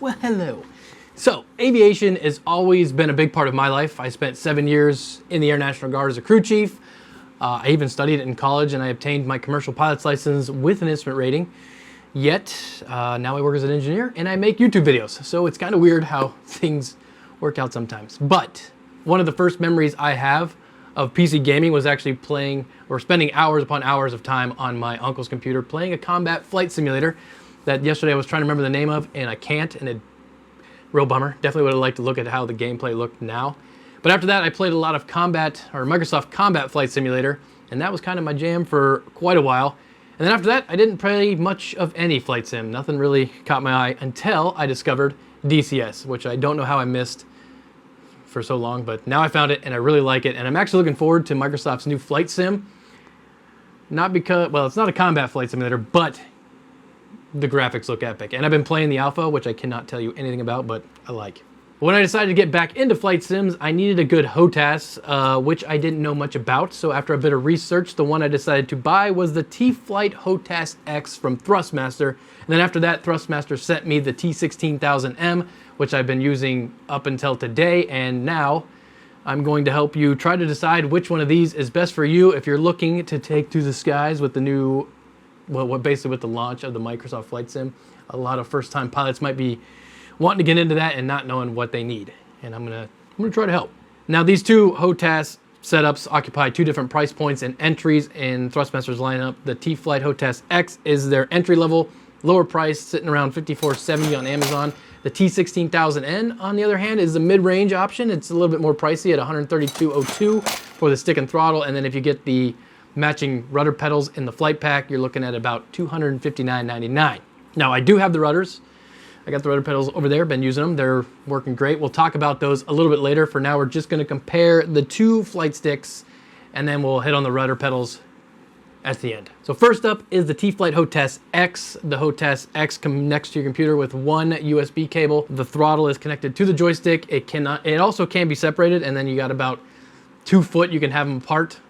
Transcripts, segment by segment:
Well, hello. So, aviation has always been a big part of my life. I spent 7 years in the Air National Guard as a crew chief. I even studied it in college, and I obtained my commercial pilot's license with an instrument rating. Yet, now I work as an engineer, and I make YouTube videos. So it's kind of weird how things work out sometimes. But one of the first memories I have of PC gaming was actually playing, or spending hours upon hours of time on my uncle's computer playing a combat flight simulator that yesterday I was trying to remember the name of, and I can't, and it real bummer. Definitely would have liked to look at how the gameplay looked now. But after that, I played a lot of combat, or Microsoft Combat Flight Simulator, and that was kind of my jam for quite a while. And then after that, I didn't play much of any flight sim. Nothing really caught my eye until I discovered DCS, which I don't know how I missed for so long, but now I found it and I really like it. And I'm actually looking forward to Microsoft's new flight sim. Not because, well, it's not a combat flight simulator, but the graphics look epic. And I've been playing the alpha, which I cannot tell you anything about, but I like. When I decided to get back into flight sims, I needed a good HOTAS, which I didn't know much about. So after a bit of research, the one I decided to buy was the T.Flight HOTAS X from Thrustmaster. And then after that, Thrustmaster sent me the T.16000M, which I've been using up until today. And now I'm going to help you try to decide which one of these is best for you if you're looking to take to the skies with the new, well, basically with the launch of the Microsoft Flight Sim. A lot of first-time pilots might be wanting to get into that and not knowing what they need. And I'm gonna try to help. Now, these two HOTAS setups occupy two different price points and entries in Thrustmaster's lineup. The T.Flight HOTAS X is their entry level, lower price, sitting around $54.70 on Amazon. The T.16000M, on the other hand, is the mid-range option. It's a little bit more pricey at $132.02 for the stick and throttle. And then if you get the matching rudder pedals in the flight pack, you're looking at about $259.99. Now, I do have the rudders. I got the rudder pedals over there, been using them. They're working great. We'll talk about those a little bit later. For now, we're just gonna compare the two flight sticks, and then we'll hit on the rudder pedals at the end. So first up is the T.Flight HOTAS X. The HOTAS X connects to your computer with one USB cable. The throttle is connected to the joystick. It also can be separated, and then you got about 2 foot. You can have them apart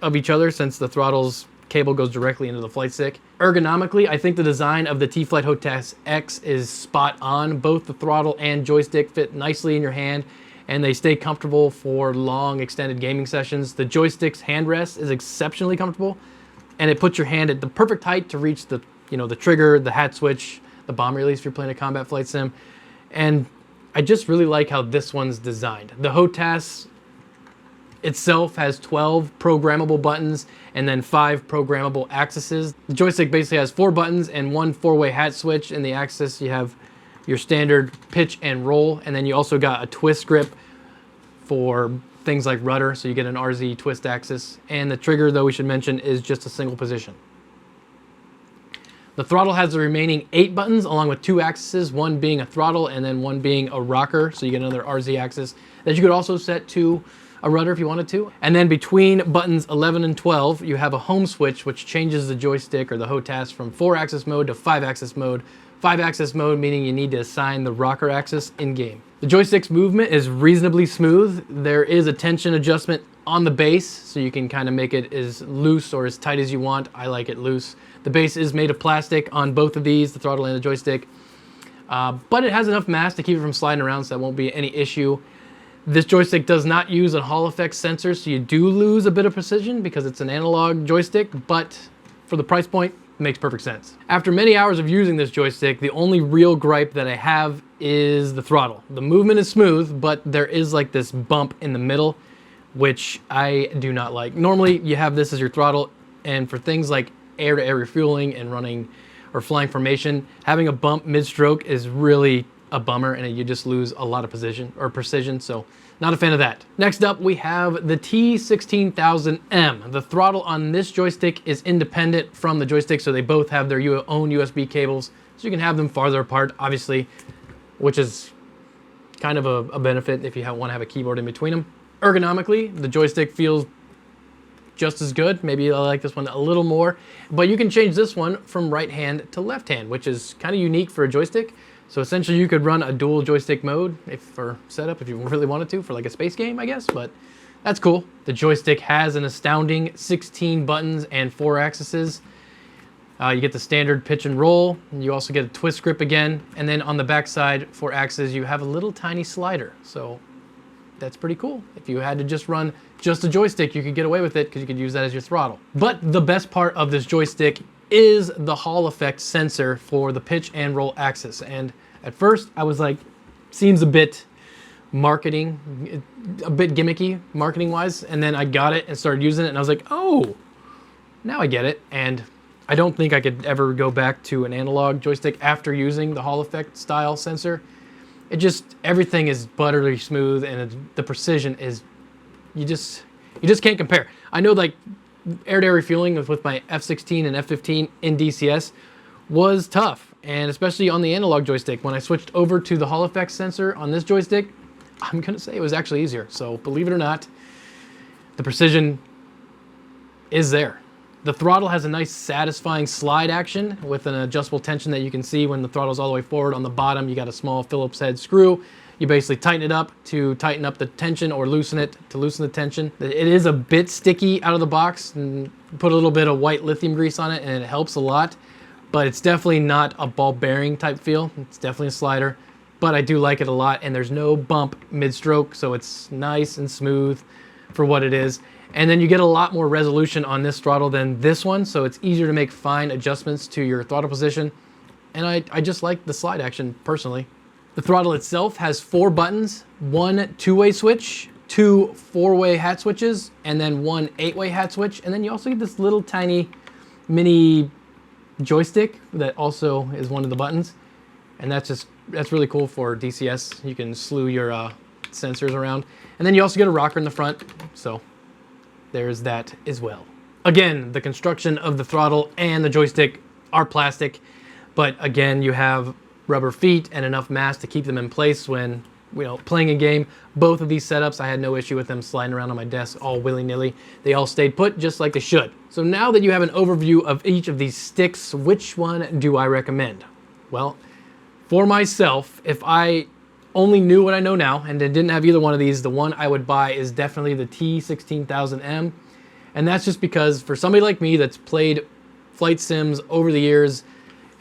of each other since the throttle's cable goes directly into the flight stick. Ergonomically, I think the design of the T.Flight HOTAS X is spot on. Both the throttle and joystick fit nicely in your hand, and they stay comfortable for long extended gaming sessions. The joystick's handrest is exceptionally comfortable, and it puts your hand at the perfect height to reach the, the trigger, the hat switch, the bomb release if you're playing a combat flight sim. And I just really like how this one's designed. The HOTAS itself has 12 programmable buttons and then 5 programmable axes. The joystick basically has 4 buttons and 1 4-way hat switch. In the axis, you have your standard pitch and roll, and then you also got a twist grip for things like rudder, so you get an RZ twist axis. And the trigger, though we should mention, is just a single position. The throttle has the remaining 8 buttons along with 2 axes, one being a throttle and then one being a rocker, so you get another RZ axis that you could also set to a rudder if you wanted to. And then between buttons 11 and 12, you have a home switch which changes the joystick or the HOTAS from 4-axis mode to 5-axis mode. 5-axis mode meaning you need to assign the rocker axis in-game. The joystick's movement is reasonably smooth. There is a tension adjustment on the base, so you can kind of make it as loose or as tight as you want. I like it loose. The base is made of plastic on both of these, the throttle and the joystick, but it has enough mass to keep it from sliding around, so that won't be any issue. This joystick does not use a Hall effect sensor, so you do lose a bit of precision because it's an analog joystick, but for the price point, it makes perfect sense. After many hours of using this joystick, the only real gripe that I have is the throttle. The movement is smooth, but there is like this bump in the middle, which I do not like. Normally, you have this as your throttle, and for things like air-to-air refueling and running or flying formation, having a bump mid-stroke is really a bummer, and you just lose a lot of precision, so not a fan of that. Next up, we have the T.16000M. The throttle on this joystick is independent from the joystick, so they both have their own USB cables, so you can have them farther apart, obviously, which is kind of a benefit if you want to have a keyboard in between them. Ergonomically, the joystick feels just as good. Maybe I like this one a little more, but you can change this one from right hand to left hand, which is kind of unique for a joystick. So essentially you could run a dual joystick mode for setup if you really wanted to, for like a space game, I guess, but that's cool. The joystick has an astounding 16 buttons and 4 axes. You get the standard pitch and roll. And you also get a twist grip again. And then on the backside for axes, you have a little tiny slider. So that's pretty cool. If you had to just run just a joystick, you could get away with it because you could use that as your throttle. But the best part of this joystick is the Hall effect sensor for the pitch and roll axis. And at first I was like, seems a bit marketing, a bit gimmicky marketing wise. And then I got it and started using it and I was like, oh, now I get it. And I don't think I could ever go back to an analog joystick after using the Hall effect style sensor. It just, everything is buttery smooth and the precision is, you just can't compare. I know like air-to-air refueling with my F16 and F15 in DCS was tough, and especially on the analog joystick. When I switched over to the Hall effect sensor on this joystick, I'm gonna say it was actually easier. So believe it or not, the precision is there. The throttle has a nice satisfying slide action with an adjustable tension that you can see when the throttle's all the way forward. On the bottom, you got a small Phillips head screw. You basically tighten it up to tighten up the tension or loosen it to loosen the tension. It is a bit sticky out of the box, and put a little bit of white lithium grease on it and it helps a lot, but it's definitely not a ball bearing type feel. It's definitely a slider, but I do like it a lot, and there's no bump mid-stroke, so it's nice and smooth for what it is. And then you get a lot more resolution on this throttle than this one, so it's easier to make fine adjustments to your throttle position. And I just like the slide action personally. The throttle itself has 4 buttons, 1 2-way switch, 2 4-way hat switches, and then 1 8-way hat switch. And then you also get this little tiny mini joystick that also is one of the buttons. And that's really cool for DCS. You can slew your sensors around. And then you also get a rocker in the front, so there's that as well. Again, the construction of the throttle and the joystick are plastic, but again, you have rubber feet and enough mass to keep them in place when, playing a game. Both of these setups, I had no issue with them sliding around on my desk all willy-nilly. They all stayed put just like they should. So now that you have an overview of each of these sticks, which one do I recommend? Well, for myself, if I only knew what I know now and didn't have either one of these, the one I would buy is definitely the T16000M. And that's just because for somebody like me that's played flight sims over the years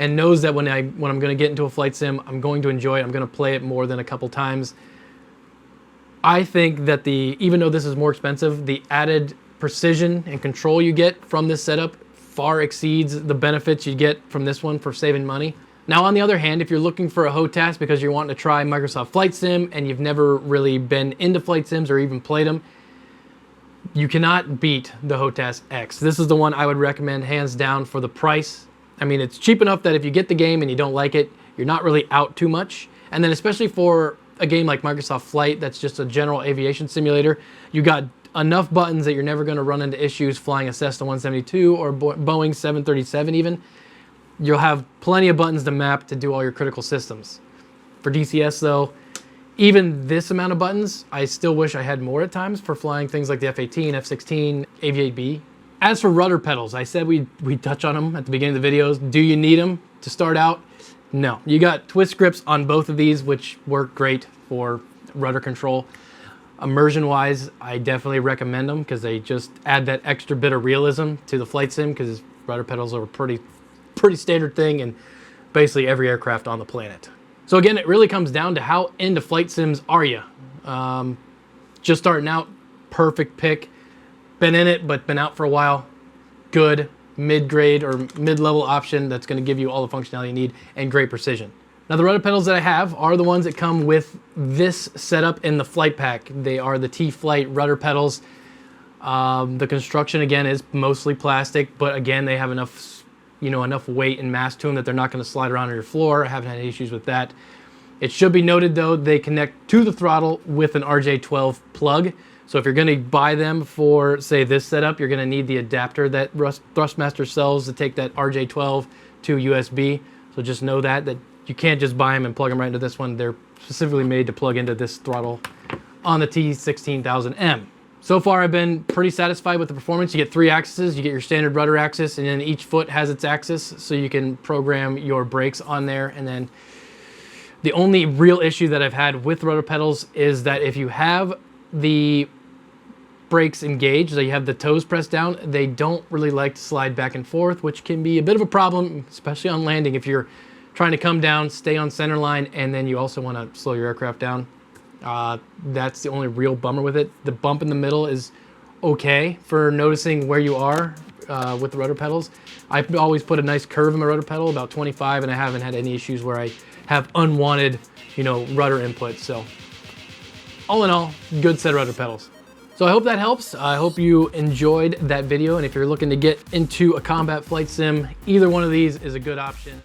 and knows that when I'm going to get into a flight sim, I'm going to enjoy it, I'm going to play it more than a couple times. I think that even though this is more expensive, the added precision and control you get from this setup far exceeds the benefits you get from this one for saving money. Now, on the other hand, if you're looking for a HOTAS because you're wanting to try Microsoft Flight Sim and you've never really been into flight sims or even played them, you cannot beat the HOTAS X. This is the one I would recommend hands down for the price. I mean, it's cheap enough that if you get the game and you don't like it, you're not really out too much. And then especially for a game like Microsoft Flight, that's just a general aviation simulator, you got enough buttons that you're never going to run into issues flying a Cessna 172 or Boeing 737 even. You'll have plenty of buttons to map to do all your critical systems. For DCS though, even this amount of buttons, I still wish I had more at times for flying things like the F-18, F-16, Aviate-B. As for rudder pedals, I said we'd touch on them at the beginning of the videos. Do you need them to start out? No. You got twist grips on both of these, which work great for rudder control. Immersion-wise, I definitely recommend them because they just add that extra bit of realism to the flight sim, because rudder pedals are a pretty standard thing in basically every aircraft on the planet. So again, it really comes down to how into flight sims are you. Just starting out, perfect pick. Been in it, but been out for a while. Good mid-grade or mid-level option that's going to give you all the functionality you need and great precision. Now, the rudder pedals that I have are the ones that come with this setup in the flight pack. They are the T.Flight rudder pedals. The construction, again, is mostly plastic, but again, they have enough weight and mass to them that they're not going to slide around on your floor. I haven't had any issues with that. It should be noted, though, they connect to the throttle with an RJ12 plug. So if you're going to buy them for, say, this setup, you're going to need the adapter that Thrustmaster sells to take that RJ12 to USB. So just know that you can't just buy them and plug them right into this one. They're specifically made to plug into this throttle on the T16000M. So far, I've been pretty satisfied with the performance. You get 3 axes. You get your standard rudder axis, and then each foot has its axis, so you can program your brakes on there. And then the only real issue that I've had with rudder pedals is that if you have the brakes engaged, so you have the toes pressed down, they don't really like to slide back and forth, which can be a bit of a problem, especially on landing if you're trying to come down, stay on center line, and then you also want to slow your aircraft down. That's the only real bummer with it. The bump in the middle is okay for noticing where you are with the rudder pedals. I always put a nice curve in my rudder pedal, about 25, and I haven't had any issues where I have unwanted, rudder input. So all in all, good set of rudder pedals. So I hope that helps. I hope you enjoyed that video, and if you're looking to get into a combat flight sim, either one of these is a good option.